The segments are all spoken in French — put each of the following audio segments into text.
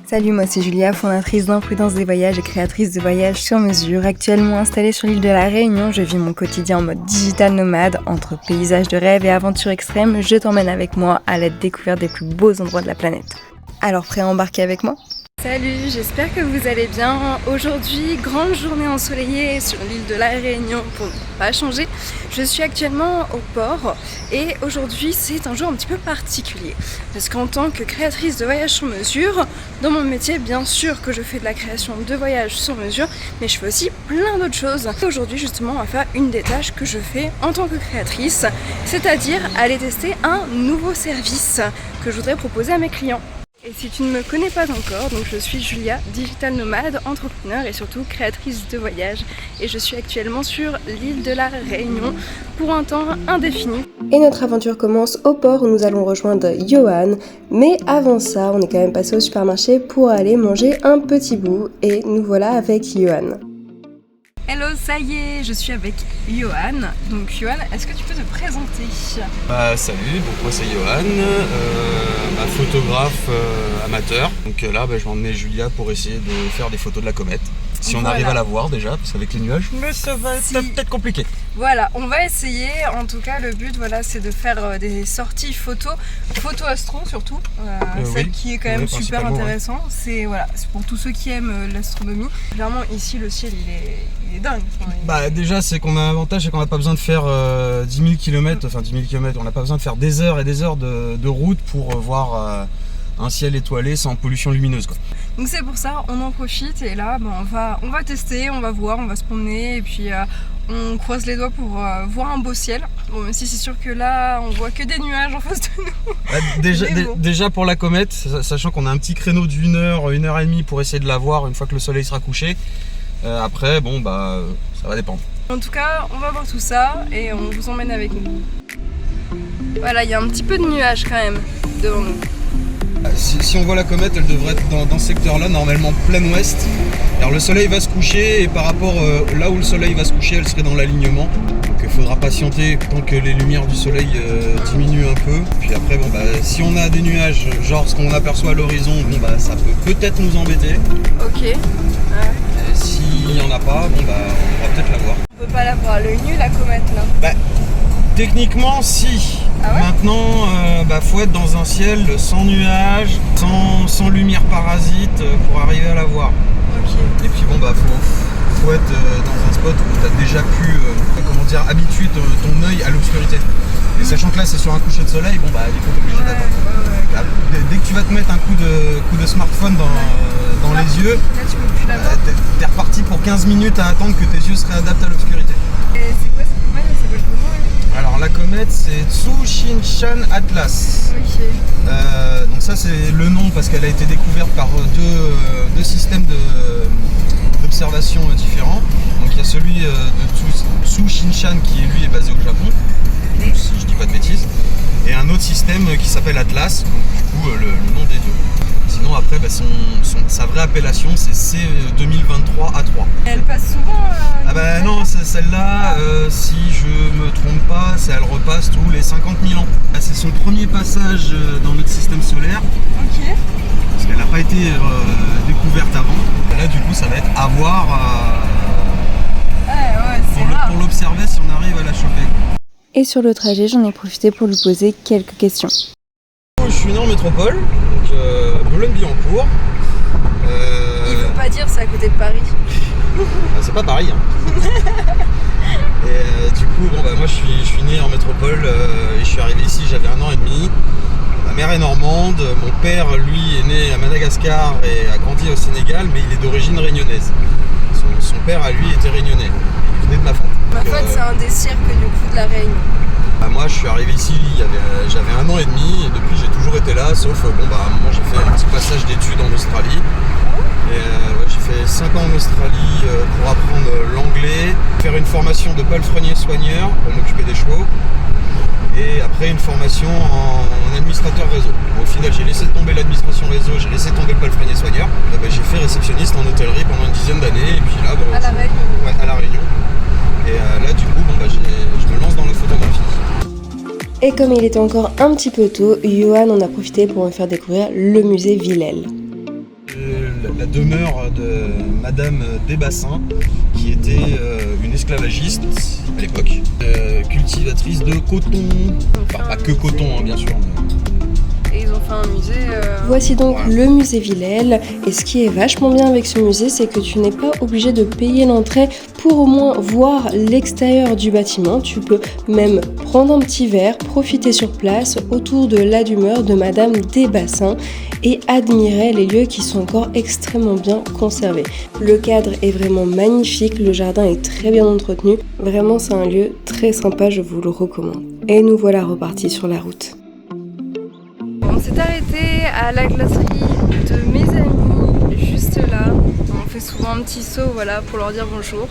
Salut, moi c'est Julia, fondatrice d'Imprudence des voyages et créatrice de voyages sur mesure. Actuellement installée sur l'île de la Réunion, je vis mon quotidien en mode digital nomade. Entre paysages de rêve et aventures extrêmes, je t'emmène avec moi à la découverte des plus beaux endroits de la planète. Alors prêt à embarquer avec moi ? Salut, j'espère que vous allez bien. Aujourd'hui, grande journée ensoleillée sur l'île de la Réunion pour ne pas changer. Je suis actuellement au port et aujourd'hui c'est un jour un petit peu particulier. Parce qu'en tant que créatrice de voyages sur mesure, dans mon métier, bien sûr que je fais de la création de voyages sur mesure, mais je fais aussi plein d'autres choses. Aujourd'hui justement, on va faire une des tâches que je fais en tant que créatrice, c'est-à-dire aller tester un nouveau service que je voudrais proposer à mes clients. Et si tu ne me connais pas encore, donc je suis Julia, digital nomade, entrepreneur et surtout créatrice de voyages. Et je suis actuellement sur l'île de la Réunion pour un temps indéfini. Et notre aventure commence au port où nous allons rejoindre Johan. Mais avant ça, on est quand même passé au supermarché pour aller manger un petit bout. Et nous voilà avec Johan. Hello, ça y est, je suis avec Johan. Donc Johan, est-ce que tu peux te présenter ? Salut, donc moi c'est Johan, photographe amateur. Donc là je vais emmener Julia pour essayer de faire des photos de la comète. Si on arrive à la voir déjà, parce qu'avec les nuages, mais ça va être peut-être compliqué. Voilà, on va essayer. En tout cas, le but, c'est de faire des sorties photo astro surtout, celle qui est quand même super intéressant. Ouais. C'est pour tous ceux qui aiment l'astronomie. Clairement, ici, le ciel, il est dingue. Déjà, c'est qu'on a un avantage, c'est qu'on n'a pas besoin de faire 10 000 km, on n'a pas besoin de faire des heures et des heures de route pour voir un ciel étoilé sans pollution lumineuse, quoi. Donc c'est pour ça, on en profite et là on va tester, on va voir, on va se promener et puis on croise les doigts pour voir un beau ciel. Bon, même si c'est sûr que là on voit que des nuages en face de nous. Déjà pour la comète, sachant qu'on a un petit créneau d'une heure, une heure et demie pour essayer de la voir une fois que le soleil sera couché. Après ça va dépendre. En tout cas on va voir tout ça et on vous emmène avec nous. Voilà, il y a un petit peu de nuages quand même devant nous. Si on voit la comète, elle devrait être dans ce secteur-là, normalement plein ouest. Alors le soleil va se coucher et par rapport là où le soleil va se coucher, elle serait dans l'alignement. Donc il faudra patienter tant que les lumières du soleil diminuent un peu. Puis après, si on a des nuages, genre ce qu'on aperçoit à l'horizon, ça peut peut-être nous embêter. Ok. Ouais. S'il n'y en a pas, on va peut-être la voir. On peut pas la voir à l'œil nu, la comète là. Techniquement, si. Ah ouais. Maintenant, faut être dans un ciel sans nuages, sans lumière parasite pour arriver à la voir. Ok. Et puis faut être dans un spot où tu as déjà pu habituer ton œil à l'obscurité. Et sachant que là c'est sur un coucher de soleil, il faut t'obliger d'attendre. Ouais. Dès que tu vas te mettre un coup de smartphone dans les yeux, là, tu peux plus la voir. T'es reparti pour 15 minutes à attendre que tes yeux se réadaptent à l'obscurité. Et c'est quoi cette comète ? Elle s'appelle comment ? Alors la comète c'est Tsu-Shin-Chan Atlas. Ok. Donc ça c'est le nom parce qu'elle a été découverte par deux systèmes d'observation différents. Donc il y a celui de Tsu-Shin-Chan qui lui est basé au Japon, si je dis pas de bêtises, et un autre système qui s'appelle Atlas, donc du coup le nom des deux. Sinon après sa vraie appellation c'est C2023A3. Elle passe souvent non, celle-là, si je me trompe pas, elle repasse tous les 50 000 ans. C'est son premier passage dans notre système solaire. Ok. Parce qu'elle n'a pas été découverte avant. Là du coup ça va être à voir pour l'observer si on arrive à la choper. Et sur le trajet, j'en ai profité pour lui poser quelques questions. Je suis né en métropole, donc Boulogne-Billancourt. Il veut pas dire c'est à côté de Paris. C'est pas Paris. Et du coup, moi je suis né en métropole et je suis arrivé ici, j'avais 1 an et demi. Ma mère est normande, mon père lui est né à Madagascar et a grandi au Sénégal, mais il est d'origine réunionnaise. Son père à lui était réunionnais, il venait de Mafate. Mafate c'est un des cirques du coup de la Réunion. Moi je suis arrivé ici, j'avais 1 an et demi et depuis j'ai toujours été là, sauf à un moment j'ai fait un petit passage d'études en Australie. Et j'ai fait 5 ans en Australie pour apprendre l'anglais, faire une formation de palefrenier soigneur pour m'occuper des chevaux et après une formation en administrateur réseau. Au final j'ai laissé tomber l'administration réseau, j'ai laissé tomber le palefrenier soigneur. J'ai fait réceptionniste en hôtellerie pendant une dizaine d'années et puis là à la Réunion. Ouais, à la Réunion. Et là du coup je me lance dans la photographie. Et comme il était encore un petit peu tôt, Johan en a profité pour me faire découvrir le musée Villèle. La demeure de Madame Desbassins, qui était une esclavagiste à l'époque, cultivatrice de coton. Enfin, pas que coton, hein, bien sûr. Et ils ont fait un musée. Voici donc le musée Villèle. Et ce qui est vachement bien avec ce musée, c'est que tu n'es pas obligé de payer l'entrée pour au moins voir l'extérieur du bâtiment. Tu peux même prendre un petit verre, profiter sur place autour de la demeure de Madame Desbassins et admirer les lieux qui sont encore extrêmement bien conservés. Le cadre est vraiment magnifique, le jardin est très bien entretenu. Vraiment, c'est un lieu très sympa, je vous le recommande. Et nous voilà repartis sur la route. On s'est arrêté à la glacerie de mes amis, juste là. On fait souvent un petit saut, voilà, pour leur dire bonjour.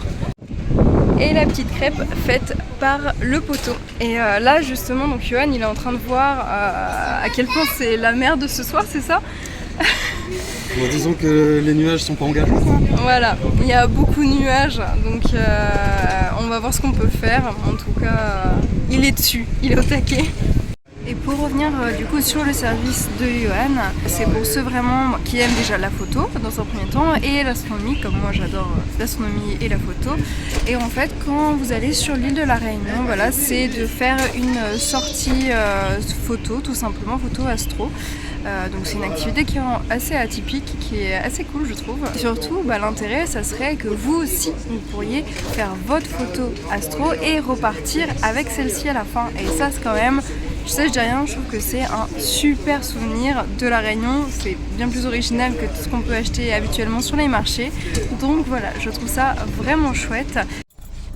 Et la petite crêpe faite par le poteau. Et là, justement, donc Johan, il est en train de voir à quel point c'est la merde ce soir, c'est ça? Bon, disons que les nuages sont pas engagés. Voilà, il y a beaucoup de nuages, donc on va voir ce qu'on peut faire. En tout cas, il est dessus, il est au taquet. Et pour revenir du coup sur le service de Johan, c'est pour ceux vraiment qui aiment déjà la photo dans un premier temps et l'astronomie, comme moi j'adore l'astronomie et la photo. Et en fait, quand vous allez sur l'île de la Réunion, voilà, c'est de faire une sortie photo, tout simplement, photo astro. Donc c'est une activité qui est assez atypique, qui est assez cool je trouve. Et surtout l'intérêt ça serait que vous aussi vous pourriez faire votre photo astro et repartir avec celle-ci à la fin. Et ça c'est quand même, je sais je dis rien, je trouve que c'est un super souvenir de la Réunion. C'est bien plus original que tout ce qu'on peut acheter habituellement sur les marchés. Donc voilà, je trouve ça vraiment chouette.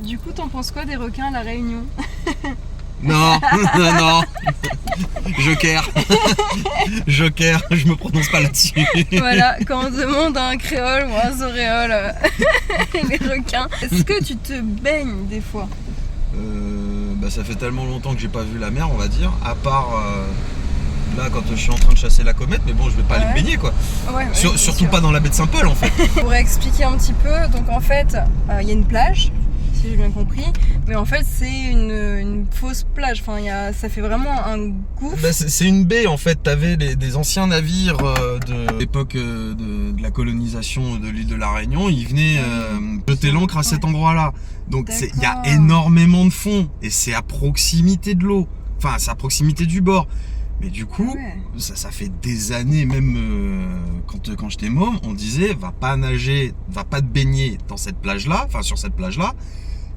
Du coup t'en penses quoi des requins à la Réunion? Non, non. Joker. Joker, je me prononce pas là-dessus. Voilà, quand on demande à un créole ou un zoréole les requins, est-ce que tu te baignes des fois? Ça fait tellement longtemps que j'ai pas vu la mer, on va dire, à part là quand je suis en train de chasser la comète, mais bon, je vais pas aller me baigner quoi. Ouais, surtout pas dans la baie de Saint-Paul en fait. Pour expliquer un petit peu, donc en fait, il y a une plage, si j'ai bien compris, mais en fait c'est une fausse plage, enfin, ça fait vraiment un gouffre. C'est une baie en fait, t'avais des anciens navires de l'époque de la colonisation de l'île de la Réunion, ils venaient jeter l'ancre à cet endroit-là. Donc il y a énormément de fond et c'est à proximité de l'eau, enfin c'est à proximité du bord. Mais du coup, ça fait des années, même quand j'étais môme, on disait va pas nager, va pas te baigner dans cette plage-là, enfin sur cette plage-là.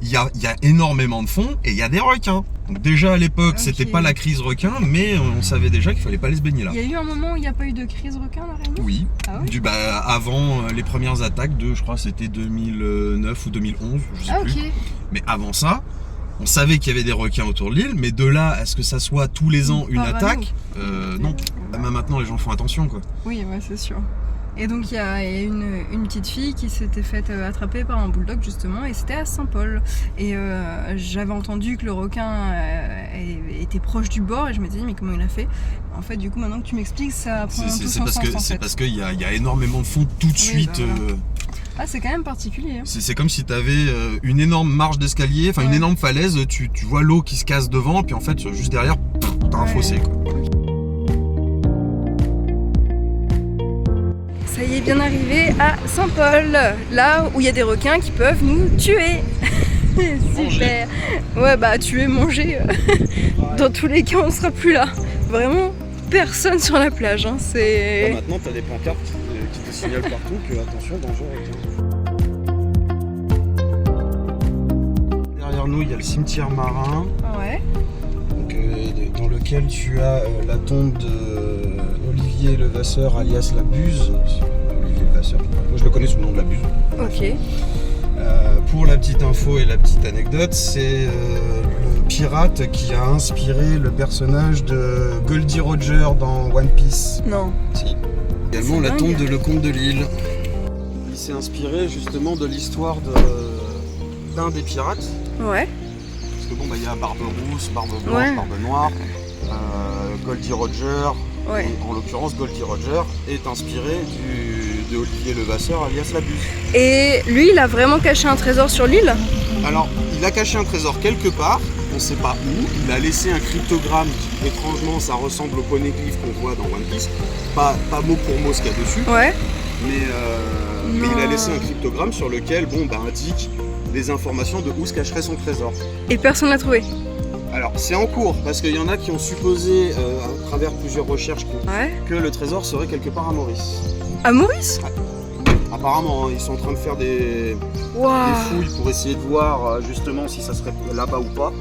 Il y a énormément de fond et il y a des requins. Donc déjà à l'époque, c'était pas la crise requin, mais on savait déjà qu'il fallait pas aller se baigner là. Il y a eu un moment où il n'y a pas eu de crise requin à la Réunion? Oui. Ah ouais, avant les premières attaques de, je crois, c'était 2009 ou 2011, je sais plus. Mais avant ça, on savait qu'il y avait des requins autour de l'île, mais de là à ce que ça soit tous les ans une attaque, non. Même maintenant, les gens font attention quoi. Oui, ouais, c'est sûr. Et donc il y a une petite fille qui s'était faite attraper par un bulldog justement, et c'était à Saint-Paul. Et j'avais entendu que le requin était proche du bord et je me disais mais comment il a fait? En fait du coup maintenant que tu m'expliques ça prend tout son sens en fait. C'est parce qu'il y a énormément de fond tout de suite. Voilà. Ah c'est quand même particulier. Hein. C'est comme si tu avais une énorme marche d'escalier, enfin une énorme falaise, tu vois l'eau qui se casse devant, puis en fait juste derrière, t'as un fossé quoi. Ça y est, bien arrivé à Saint-Paul, là où il y a des requins qui peuvent nous tuer. Super. Ouais, tuer, manger. Dans tous les cas, on sera plus là. Vraiment, personne sur la plage. Hein. C'est... Maintenant, t'as des pancartes qui te signalent partout que attention, danger. Derrière nous, il y a le cimetière marin. Ouais. Donc, dans lequel tu as la tombe de Olivier Levasseur alias la Buse. Olivier Levasseur, moi je le connais sous le nom de la Buse. Ok. Pour la petite info et la petite anecdote, c'est le pirate qui a inspiré le personnage de Goldie Roger dans One Piece. Non. Si. Également la tombe de Lecomte de Lille. Il s'est inspiré justement de l'histoire d'un des pirates. Ouais. Parce que il y a Barbe Rousse, Barbe Blanche, Barbe Noire, Goldie Roger. Ouais. En l'occurrence, Goldie Roger est inspiré de Olivier Levasseur alias la Buse. Et lui, il a vraiment caché un trésor sur l'île? Alors, il a caché un trésor quelque part, on ne sait pas où. Il a laissé un cryptogramme qui, étrangement, ça ressemble au poneglyphe qu'on voit dans One Piece. Pas mot pour mot ce qu'il y a dessus. Ouais. mais il a laissé un cryptogramme sur lequel indique des informations de où se cacherait son trésor. Et personne l'a trouvé? Alors c'est en cours, parce qu'il y en a qui ont supposé, à travers plusieurs recherches, que le trésor serait quelque part à Maurice. À Maurice? Apparemment, ils sont en train de faire des fouilles pour essayer de voir justement si ça serait là-bas ou pas.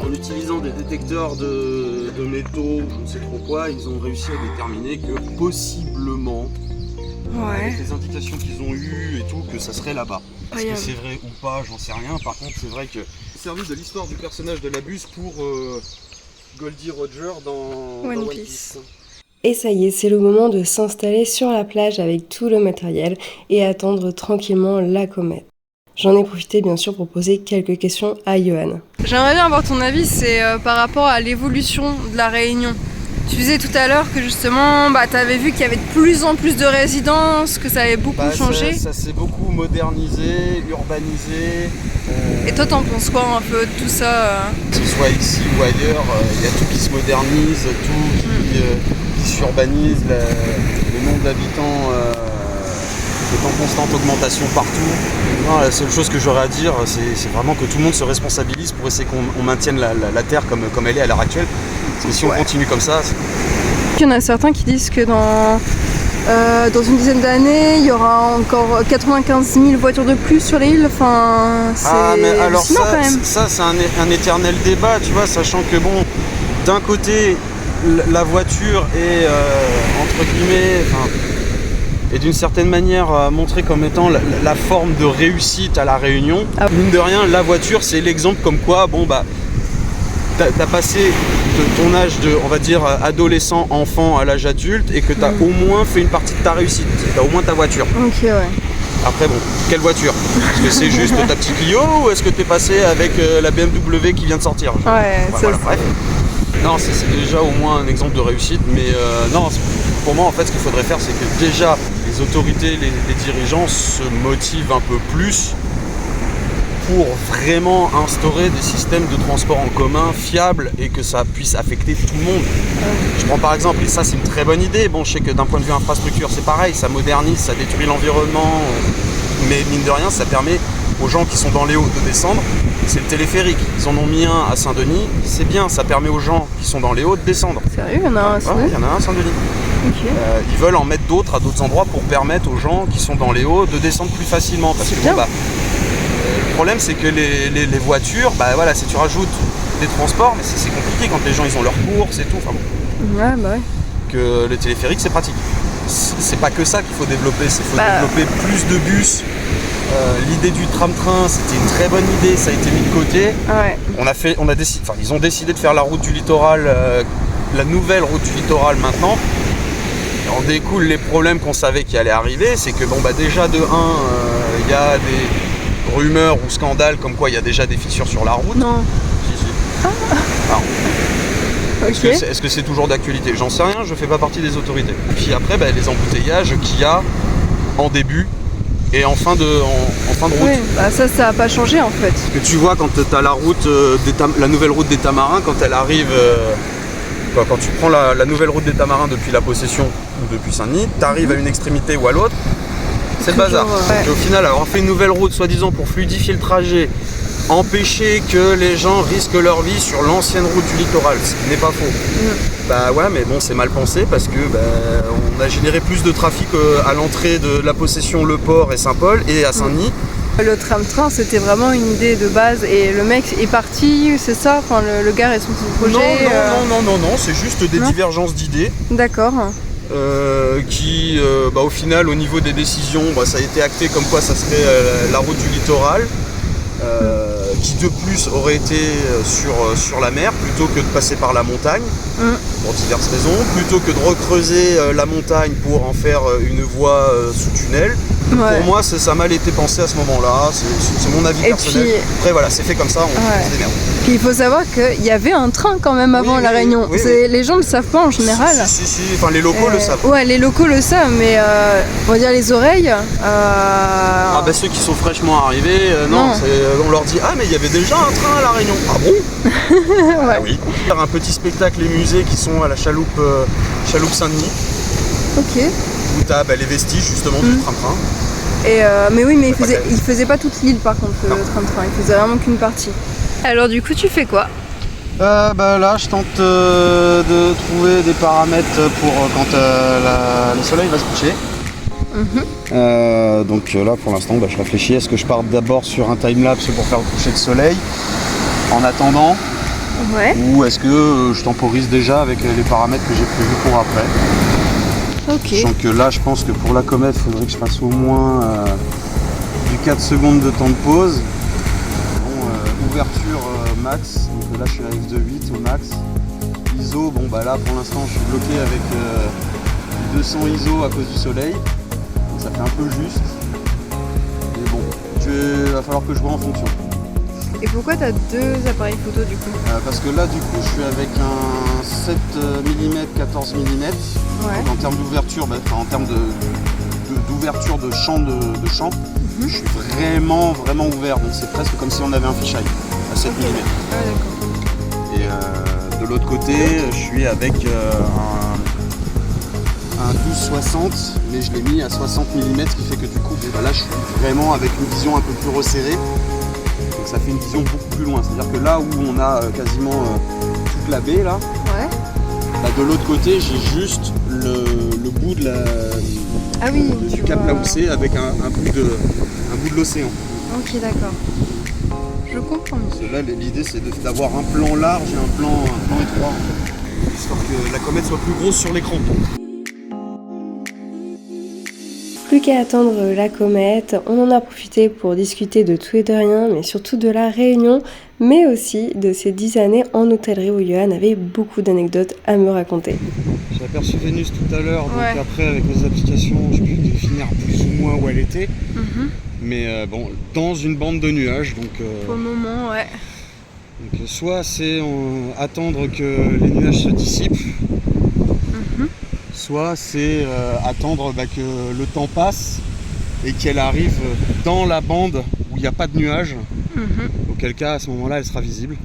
En utilisant des détecteurs de métaux, je ne sais trop quoi, ils ont réussi à déterminer que possiblement, avec les indications qu'ils ont eues et tout, que ça serait là-bas. Est-ce que c'est vrai ou pas, j'en sais rien. Par contre, c'est vrai que c'est servi de l'histoire du personnage de la buse pour Goldie Roger dans One Piece. Et ça y est, c'est le moment de s'installer sur la plage avec tout le matériel et attendre tranquillement la comète. J'en ai profité bien sûr pour poser quelques questions à Johan. J'aimerais bien avoir ton avis, c'est par rapport à l'évolution de la Réunion. Tu disais tout à l'heure que justement, tu avais vu qu'il y avait de plus en plus de résidences, que ça avait beaucoup changé. Ça s'est beaucoup modernisé, urbanisé. Et toi, t'en penses quoi un peu de tout ça Que ce soit ici ou ailleurs, il y a tout qui se modernise, tout qui s'urbanise, le nombre d'habitants est en constante augmentation partout. Non, la seule chose que j'aurais à dire, c'est vraiment que tout le monde se responsabilise pour essayer qu'on maintienne la Terre comme elle est à l'heure actuelle. Parce que si on continue comme ça... Il y en a certains qui disent que dans une dizaine d'années, il y aura encore 95 000 voitures de plus sur l'île. Enfin, c'est hallucinant quand même. Ça, c'est un éternel débat, tu vois, sachant que d'un côté, la voiture est, entre guillemets, est d'une certaine manière montrée comme étant la forme de réussite à la Réunion. Mine de rien, la voiture, c'est l'exemple comme quoi, t'as passé de ton âge de, on va dire, adolescent, enfant à l'âge adulte et que t'as au moins fait une partie de ta réussite. T'as au moins ta voiture. Ok, ouais. Après, quelle voiture? Est-ce que c'est juste ta petite Clio ou est-ce que t'es passé avec la BMW qui vient de sortir? Bref. Non, c'est déjà au moins un exemple de réussite, mais non, pour moi, en fait, ce qu'il faudrait faire, c'est que déjà, les autorités, les dirigeants se motivent un peu plus pour vraiment instaurer des systèmes de transport en commun fiables et que ça puisse affecter tout le monde. Je prends par exemple, et ça c'est une très bonne idée, je sais que d'un point de vue infrastructure c'est pareil, ça modernise, ça détruit l'environnement, mais mine de rien ça permet aux gens qui sont dans les Hauts de descendre. C'est le téléphérique, ils en ont mis un à Saint-Denis, c'est bien, ça permet aux gens qui sont dans les Hauts de descendre. Sérieux, il y en a un à Saint-Denis? Il y en a un à Saint-Denis. Okay. Ils veulent en mettre d'autres à d'autres endroits pour permettre aux gens qui sont dans les Hauts de descendre plus facilement. Parce que le problème c'est que les voitures, si tu rajoutes des transports, mais c'est compliqué quand les gens ils ont leurs courses et tout. Que le téléphérique c'est pratique. C'est pas que ça qu'il faut développer, il faut développer plus de bus. L'idée du tram-train c'était une très bonne idée, ça a été mis de côté. Ils ont décidé de faire la route du littoral, la nouvelle route du littoral maintenant. En découle les problèmes qu'on savait qui allaient arriver, c'est que déjà de 1, il y a des rumeurs ou scandales comme quoi il y a déjà des fissures sur la route. Non. Si. Est-ce que c'est toujours d'actualité? J'en sais rien, je fais pas partie des autorités. Puis après, les embouteillages qu'il y a en début et en fin de route. Oui, ça a pas changé en fait. Parce que tu vois quand tu as la route, la nouvelle route des Tamarins, quand elle arrive, quand tu prends la nouvelle route des Tamarins depuis la Possession ou depuis Saint-Denis, tu arrives à une extrémité ou à l'autre, c'est le bazar. Et au final, avoir fait une nouvelle route soi-disant pour fluidifier le trajet, empêcher que les gens risquent leur vie sur l'ancienne route du littoral, ce qui n'est pas faux. Mais c'est mal pensé parce que on a généré plus de trafic à l'entrée de la Possession, le port et Saint-Paul et à Saint-Denis. Le tram-train c'était vraiment une idée de base et le mec est parti, c'est ça? Enfin le gars est son projet. Non, c'est juste des divergences d'idées. D'accord. Qui au final au niveau des décisions ça a été acté comme quoi ça serait la route du littoral. Qui de plus aurait été sur la mer plutôt que de passer par la montagne pour diverses raisons, plutôt que de recreuser la montagne pour en faire une voie sous tunnel. Pour moi ça a mal été pensé à ce moment-là, c'est mon avis personnel. Puis, après c'est fait comme ça, on se démerde. Puis il faut savoir qu'il y avait un train quand même avant la Réunion. Les gens ne le savent pas en général. Si, les locaux le savent. Ouais, les locaux le savent, mais on va dire les oreilles. Ceux qui sont fraîchement arrivés, non. On leur dit mais il y avait déjà un train à la Réunion. Ah bon? Oui. Un petit spectacle et musée qui sont à la chaloupe Saint-Denis. Ok. où tu as les vestiges justement du train-train. Mais oui, mais il faisait pas toute l'île par contre, le train-train, il faisait vraiment qu'une partie. Alors du coup, tu fais quoi? Là, je tente de trouver des paramètres pour quand le soleil va se coucher. Donc là, pour l'instant, je réfléchis. Est-ce que je pars d'abord sur un timelapse pour faire le coucher de soleil en attendant? Ouais. Ou est-ce que je temporise déjà avec les paramètres que j'ai prévus pour après? Ok. Sachant que là, je pense que pour la comète, il faudrait que je fasse au moins du 4 secondes de temps de pause. Bon, ouverture max, donc là je suis à f2.8 au max. ISO, là pour l'instant je suis bloqué avec 200 ISO à cause du soleil. Donc ça fait un peu juste. Mais bon, il va falloir que je vois en fonction. Et pourquoi tu as deux appareils photo du coup? Parce que là du coup je suis avec un 7 mm 14 mm. Ouais. En termes d'ouverture, en termes d'ouverture de champ de champ, je suis vraiment ouvert. Donc c'est presque comme si on avait un fisheye à 7 mm. Ah d'accord. Et de l'autre côté, je suis avec un 12-60, mais je l'ai mis à 60 mm, ce qui fait que du coup, là je suis vraiment avec une vision un peu plus resserrée. Donc ça fait une vision beaucoup plus loin. C'est-à-dire que là où on a quasiment toute la baie là, de l'autre côté j'ai juste le bout de du cap Laoussé avec un bout de l'océan. Ok, d'accord. Je comprends. Là l'idée c'est d'avoir un plan large et un plan étroit, histoire que la comète soit plus grosse sur l'écran. Plus qu'à attendre la comète, on en a profité pour discuter de tout et de rien, mais surtout de la Réunion, mais aussi de ces 10 années en hôtellerie où Johan avait beaucoup d'anecdotes à me raconter. J'ai aperçu Vénus tout à l'heure, donc après avec mes applications, je peux définir plus ou moins où elle était. Mais dans une bande de nuages. Donc, pour le moment, ouais. Donc, soit c'est attendre que les nuages se dissipent, soit c'est attendre que le temps passe et qu'elle arrive dans la bande où il n'y a pas de nuages. Auquel cas, à ce moment-là, elle sera visible.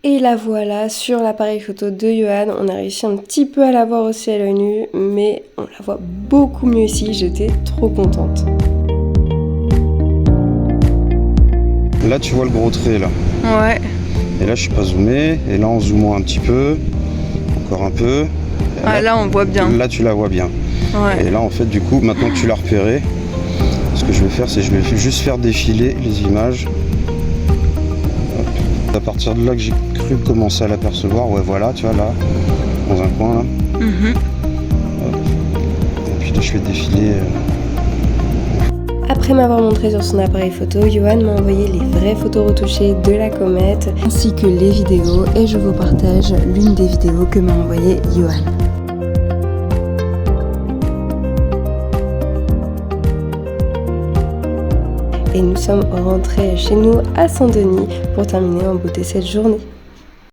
Et la voilà sur l'appareil photo de Johan. On a réussi un petit peu à la voir aussi à l'œil nu, mais on la voit beaucoup mieux ici. J'étais trop contente. Là, tu vois le gros trait là. Ouais. Et là, je suis pas zoomé. Et là, en zoomant un petit peu, encore un peu. Là, on voit bien. Là, tu la vois bien. Ouais. Et là, en fait, du coup, maintenant que tu l'as repéré, ce que je vais faire, c'est que je vais juste faire défiler les images. Hop. À partir de là que j'ai cru commencer à l'apercevoir, ouais, voilà, tu vois, là, dans un coin, là. Hop. Et puis là, je fais défiler. Après m'avoir montré sur son appareil photo, Johan m'a envoyé les vraies photos retouchées de la comète, ainsi que les vidéos, et je vous partage l'une des vidéos que m'a envoyée Johan. Et nous sommes rentrés chez nous à Saint-Denis pour terminer en beauté cette journée.